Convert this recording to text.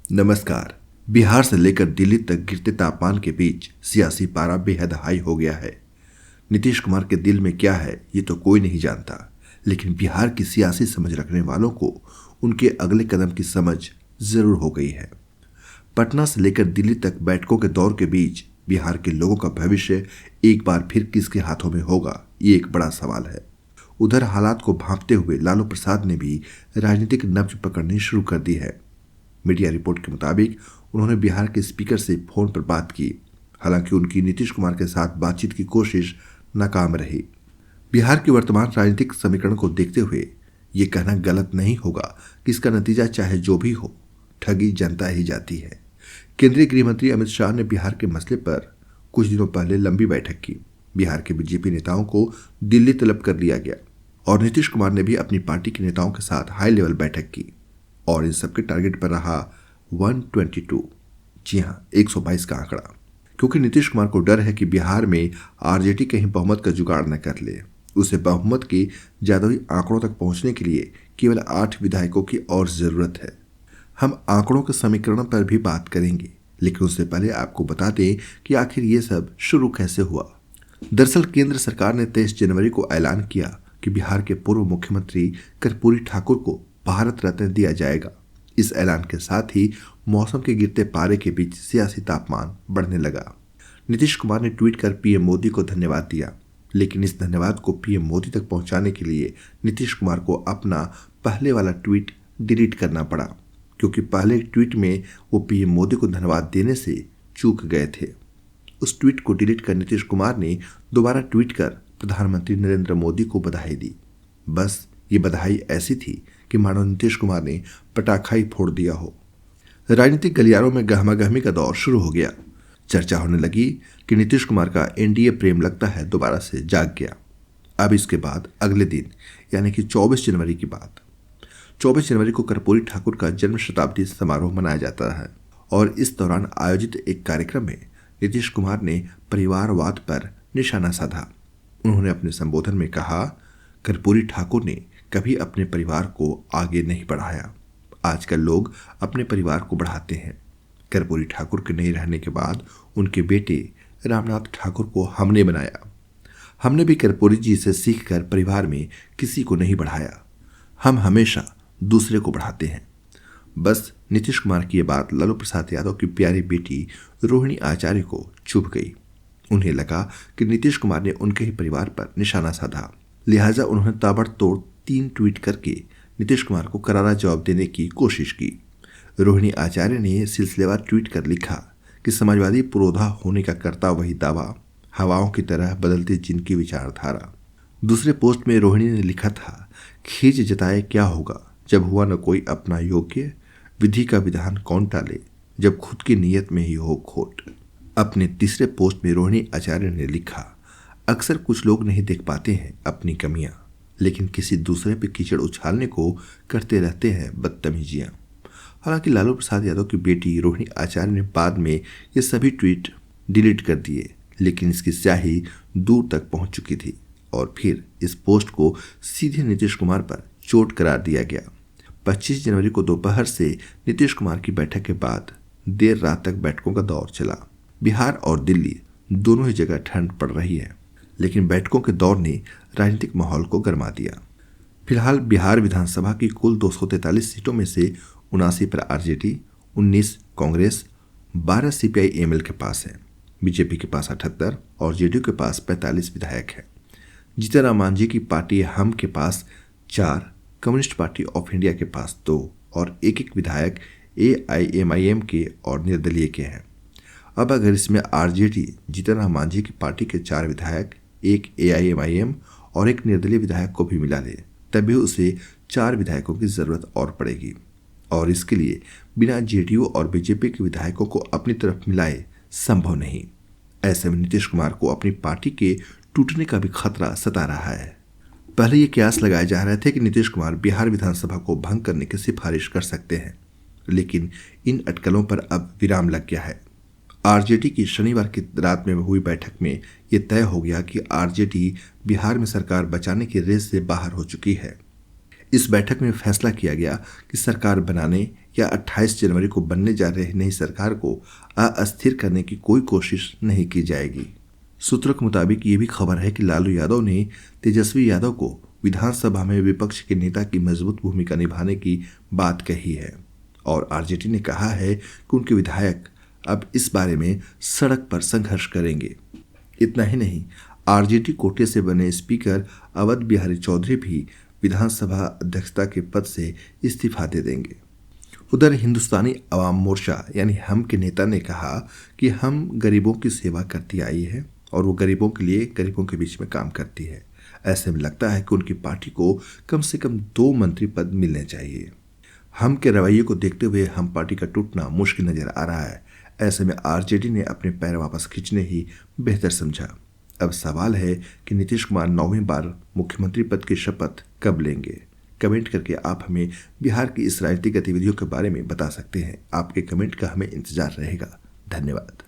नमस्कार। बिहार से लेकर दिल्ली तक गिरते तापमान के बीच सियासी पारा बेहद हाई हो गया है। नीतीश कुमार के दिल में क्या है ये तो कोई नहीं जानता, लेकिन बिहार की सियासी समझ रखने वालों को उनके अगले कदम की समझ जरूर हो गई है। पटना से लेकर दिल्ली तक बैठकों के दौर के बीच बिहार के लोगों का भविष्य एक बार फिर किसके हाथों में होगा, ये एक बड़ा सवाल है। उधर हालात को भांपते हुए लालू प्रसाद ने भी राजनीतिक नब्ज पकड़नी शुरू कर दी है। मीडिया रिपोर्ट के मुताबिक उन्होंने बिहार के स्पीकर से फोन पर बात की। हालांकि उनकी नीतीश कुमार के साथ बातचीत की कोशिश नाकाम रही। बिहार के वर्तमान राजनीतिक समीकरण को देखते हुए ये कहना गलत नहीं होगा कि इसका नतीजा चाहे जो भी हो, ठगी जनता ही जाती है। केंद्रीय गृह मंत्री अमित शाह ने बिहार के मसले पर कुछ दिनों पहले लंबी बैठक की। बिहार के बीजेपी नेताओं को दिल्ली तलब कर लिया गया और नीतीश कुमार ने भी अपनी पार्टी के नेताओं के साथ हाई लेवल बैठक की और इन सबके टारगेट पर रहा 122, जी हां 122 का आंकड़ा। क्योंकि नीतीश कुमार को डर है कि बिहार में आरजेडी कहीं बहुमत का जुगाड़ न कर ले। उसे बहुमत के जादुई आंकड़ों तक पहुंचने के लिए केवल 8 विधायकों की और जरूरत है। हम आंकड़ों के समीकरण पर भी बात करेंगे, लेकिन उससे पहले आपको बता दें कि आखिर ये सब शुरू कैसे हुआ। दरअसल केंद्र सरकार ने 23 जनवरी को ऐलान किया कि बिहार के पूर्व मुख्यमंत्री कर्पूरी ठाकुर को भारत रत्न दिया जाएगा। इस ऐलान के साथ ही मौसम के गिरते पारे के बीच सियासी तापमान बढ़ने लगा। नीतीश कुमार ने ट्वीट कर पीएम मोदी को धन्यवाद दिया, लेकिन इस धन्यवाद को पीएम मोदी तक पहुंचाने के लिए नीतीश कुमार को अपना पहले वाला ट्वीट डिलीट करना पड़ा, क्योंकि पहले ट्वीट में वो पीएम मोदी को धन्यवाद देने से चूक गए थे। उस ट्वीट को डिलीट कर नीतीश कुमार ने दोबारा ट्वीट कर प्रधानमंत्री नरेंद्र मोदी को बधाई दी। बस ये बधाई ऐसी थी कि मानो नीतीश कुमार ने पटाखा ही फोड़ दिया हो। राजनीतिक गलियारों में गहमागहमी का दौर शुरू हो गया। चर्चा होने लगी कि नीतीश कुमार का एनडीए प्रेम लगता है दोबारा से जाग गया। अब इसके बाद अगले दिन यानी कि 24 जनवरी की बात। 24 जनवरी को कर्पूरी ठाकुर का जन्म शताब्दी समारोह मनाया जाता है और इस दौरान आयोजित एक कार्यक्रम में नीतीश कुमार ने परिवारवाद पर निशाना साधा। उन्होंने अपने संबोधन में कहा, कर्पूरी ठाकुर ने कभी अपने परिवार को आगे नहीं बढ़ाया। आजकल लोग अपने परिवार को बढ़ाते हैं। कर्पूरी ठाकुर के नहीं रहने के बाद उनके बेटे रामनाथ ठाकुर को हमने बनाया। हमने भी कर्पूरी जी से सीखकर परिवार में किसी को नहीं बढ़ाया। हम हमेशा दूसरे को बढ़ाते हैं। बस नीतीश कुमार की ये बात लालू प्रसाद यादव की प्यारी बेटी रोहिणी आचार्य को चुभ गई। उन्हें लगा कि नीतीश कुमार ने उनके ही परिवार पर निशाना साधा, लिहाजा उन्होंने ताबड़तोड़ 3 ट्वीट करके नीतीश कुमार को करारा जवाब देने की कोशिश की। रोहिणी आचार्य ने सिलसिलेवार ट्वीट कर लिखा कि समाजवादी पुरोधा होने का करता वही दावा, हवाओं की तरह बदलती जिनकी विचारधारा। दूसरे पोस्ट में रोहिणी ने लिखा था, खींच जताए क्या होगा जब हुआ न कोई अपना योग्य, विधि का विधान कौन टाले जब खुद की नीयत में ही हो खोट। अपने तीसरे पोस्ट में रोहिणी आचार्य ने लिखा, अक्सर कुछ लोग नहीं देख पाते हैं अपनी कमियां, लेकिन किसी दूसरे पे कीचड़ उछालने को करते रहते हैं बदतमीजियां। हालांकि लालू प्रसाद यादव की बेटी रोहिणी आचार्य ने बाद में ये सभी ट्वीट डिलीट कर दिए, लेकिन इसकी स्याही दूर तक पहुंच चुकी थी और फिर इस पोस्ट को सीधे नीतीश कुमार पर चोट करार दिया गया। 25 जनवरी को दोपहर से नीतीश कुमार की बैठक के बाद देर रात तक बैठकों का दौर चला। बिहार और दिल्ली दोनों ही जगह ठंड पड़ रही है, लेकिन बैठकों के दौर ने राजनीतिक माहौल को गरमा दिया। फिलहाल बिहार विधानसभा की कुल 243 सीटों में से 79 पर आरजेडी, 19 कांग्रेस, 12 सीपीआई-एमएल के पास है। बीजेपी के पास 78 और जेडीयू के पास 45 विधायक है। जीतन राम मांझी की पार्टी हम के पास 4, कम्युनिस्ट पार्टी ऑफ इंडिया के पास 2 और एक विधायक एआईएमआईएम के और निर्दलीय के हैं। अब अगर इसमें आरजेडी जीतन राम मांझी की पार्टी के 4 विधायक, एक एआईएमआईएम और एक निर्दलीय विधायक को भी मिला ले, तभी उसे 4 विधायकों की जरूरत और पड़ेगी और इसके लिए बिना जेडीयू और बीजेपी के विधायकों को अपनी तरफ मिलाए संभव नहीं। ऐसे में नीतीश कुमार को अपनी पार्टी के टूटने का भी खतरा सता रहा है। पहले ये कयास लगाए जा रहे थे कि नीतीश कुमार बिहार विधानसभा को भंग करने की सिफारिश कर सकते हैं, लेकिन इन अटकलों पर अब विराम लग गया है। आरजेडी की शनिवार की रात में हुई बैठक में यह तय हो गया कि आरजेडी बिहार में सरकार बचाने की रेस से बाहर हो चुकी है। इस बैठक में फैसला किया गया कि सरकार बनाने या 28 जनवरी को बनने जा रही नई सरकार को अस्थिर करने की कोई कोशिश नहीं की जाएगी। सूत्रों के मुताबिक ये भी खबर है कि लालू यादव ने तेजस्वी यादव को विधानसभा में विपक्ष के नेता की मजबूत भूमिका निभाने की बात कही है और आरजेडी ने कहा है कि उनके विधायक अब इस बारे में सड़क पर संघर्ष करेंगे। इतना ही नहीं, आरजेडी कोटे से बने स्पीकर अवध बिहारी चौधरी भी विधानसभा अध्यक्षता के पद से इस्तीफा दे देंगे। उधर हिंदुस्तानी अवाम मोर्चा यानी हम के नेता ने कहा कि हम गरीबों की सेवा करती आई है और वो गरीबों के लिए गरीबों के बीच में काम करती है। ऐसे में लगता है कि उनकी पार्टी को कम से कम 2 मंत्री पद मिलने चाहिए। हम के रवैये को देखते हुए हम पार्टी का टूटना मुश्किल नजर आ रहा है। ऐसे में आरजेडी ने अपने पैर वापस खींचने ही बेहतर समझा। अब सवाल है कि नीतीश कुमार 9वीं बार मुख्यमंत्री पद की शपथ कब लेंगे। कमेंट करके आप हमें बिहार की इस राजनीतिक गतिविधियों के बारे में बता सकते हैं। आपके कमेंट का हमें इंतजार रहेगा। धन्यवाद।